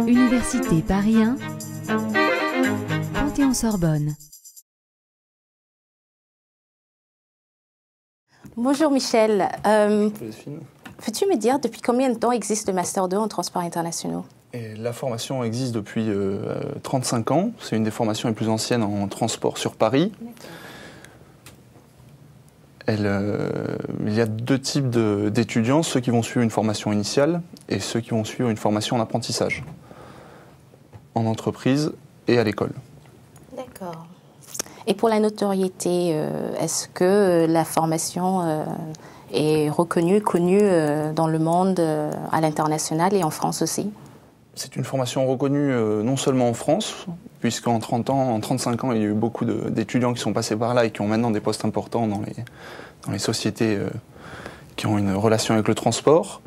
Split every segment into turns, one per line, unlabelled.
Université Paris 1, Panthéon-Sorbonne.
Bonjour Michel. Peux-tu me dire depuis combien de temps existe le Master 2 en transports internationaux?
La formation existe depuis 35 ans. C'est une des formations les plus anciennes en transport sur Paris. Il y a deux types d'étudiants, ceux qui vont suivre une formation initiale et ceux qui vont suivre une formation en apprentissage, en entreprise et à l'école.
D'accord. Et pour la notoriété, est-ce que la formation est reconnue, connue dans le monde, à l'international et en France aussi?
C'est une formation reconnue non seulement en France, puisqu'en 35 ans, il y a eu beaucoup d'étudiants qui sont passés par là et qui ont maintenant des postes importants dans les sociétés qui ont une relation avec le transport.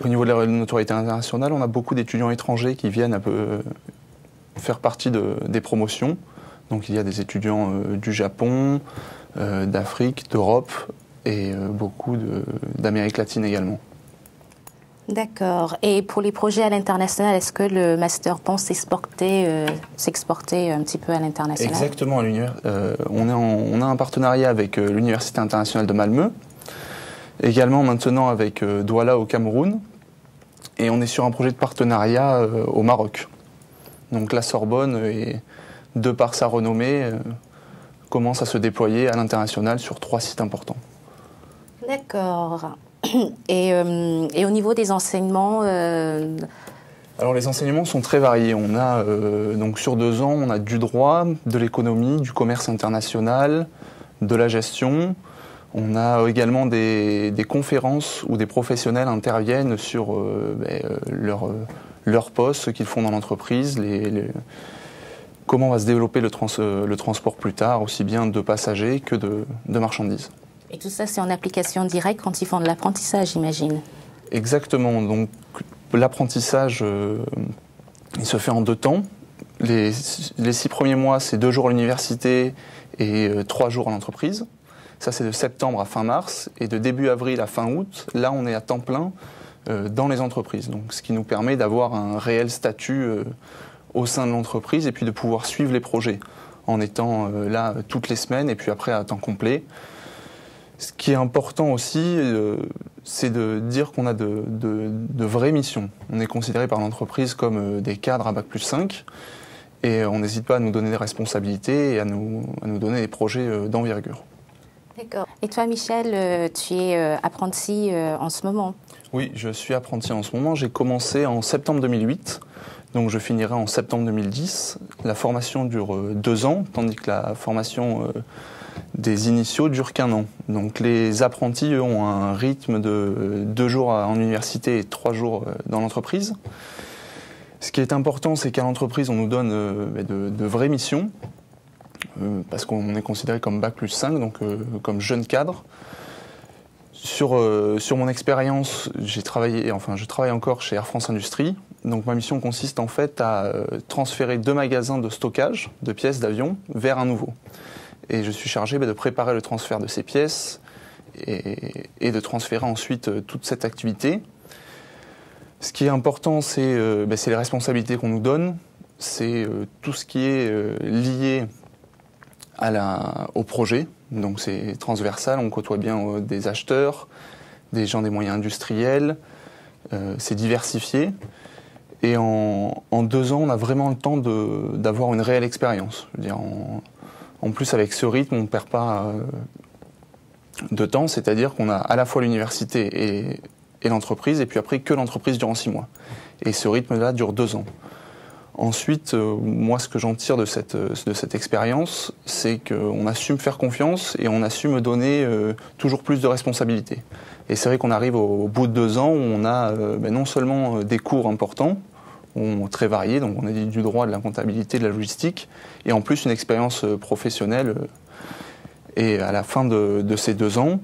Au niveau de la notoriété internationale, on a beaucoup d'étudiants étrangers qui viennent un peu faire partie des promotions. Donc il y a des étudiants du Japon, d'Afrique, d'Europe et beaucoup d'Amérique latine également.
D'accord. Et pour les projets à l'international, est-ce que le Master pense s'exporter un petit peu à l'international?
Exactement. On a un partenariat avec l'Université internationale de Malmö, également maintenant avec Douala au Cameroun, et on est sur un projet de partenariat au Maroc. Donc la Sorbonne, de par sa renommée, commence à se déployer à l'international sur 3 sites importants.
D'accord. Et au niveau des enseignements
Alors les enseignements sont très variés. On a donc sur 2 ans, on a du droit, de l'économie, du commerce international, de la gestion. On a également des conférences où des professionnels interviennent sur leur poste, ce qu'ils font dans l'entreprise, comment va se développer le transport plus tard, aussi bien de passagers que de marchandises.
Et tout ça, c'est en application directe quand ils font de l'apprentissage, j'imagine.
Exactement. Donc, l'apprentissage, il se fait en 2 temps. Les 6 premiers mois, c'est 2 jours à l'université et 3 jours à l'entreprise. Ça, c'est de septembre à fin mars. Et de début avril à fin août, là, on est à temps plein dans les entreprises. Donc, ce qui nous permet d'avoir un réel statut au sein de l'entreprise et puis de pouvoir suivre les projets en étant là toutes les semaines et puis après à temps complet. Ce qui est important aussi, c'est de dire qu'on a de vraies missions. On est considéré par l'entreprise comme des cadres à Bac+5 et on n'hésite pas à nous donner des responsabilités et à nous donner des projets d'envergure.
D'accord. Et toi, Michel, tu es apprenti en ce moment?
Oui, je suis apprenti en ce moment. J'ai commencé en septembre 2008, donc je finirai en septembre 2010. La formation dure 2 ans, tandis que la formation des initiaux dure qu'1 an. Donc les apprentis, eux, ont un rythme de 2 jours en université et 3 jours dans l'entreprise. Ce qui est important, c'est qu'à l'entreprise, on nous donne de vraies missions, parce qu'on est considéré comme Bac+5, donc comme jeune cadre. Sur mon expérience, je travaille encore chez Air France Industrie. Donc ma mission consiste en fait à transférer 2 magasins de stockage de pièces d'avion vers un nouveau. Et je suis chargé de préparer le transfert de ces pièces et de transférer ensuite toute cette activité. Ce qui est important, c'est les responsabilités qu'on nous donne, c'est tout ce qui est lié au projet. Donc c'est transversal, on côtoie bien des acheteurs, des gens des moyens industriels, c'est diversifié. Et en 2 ans, on a vraiment le temps d'avoir une réelle expérience. Je veux dire, en plus, avec ce rythme, on ne perd pas de temps, c'est-à-dire qu'on a à la fois l'université et l'entreprise, et puis après que l'entreprise durant 6 mois. Et ce rythme-là dure 2 ans. Ensuite, moi, ce que j'en tire de cette expérience, c'est qu'on a su me faire confiance et on a su me donner toujours plus de responsabilités. Et c'est vrai qu'on arrive au bout de 2 ans où on a non seulement des cours importants, très variés, donc on a du droit, de la comptabilité, de la logistique, et en plus une expérience professionnelle. Et à la fin de ces 2 ans,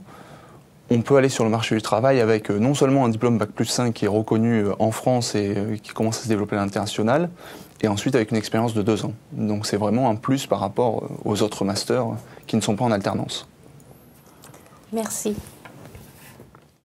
on peut aller sur le marché du travail avec non seulement un diplôme Bac+5 qui est reconnu en France et qui commence à se développer à l'international, et ensuite avec une expérience de 2 ans. Donc c'est vraiment un plus par rapport aux autres masters qui ne sont pas en alternance.
Merci.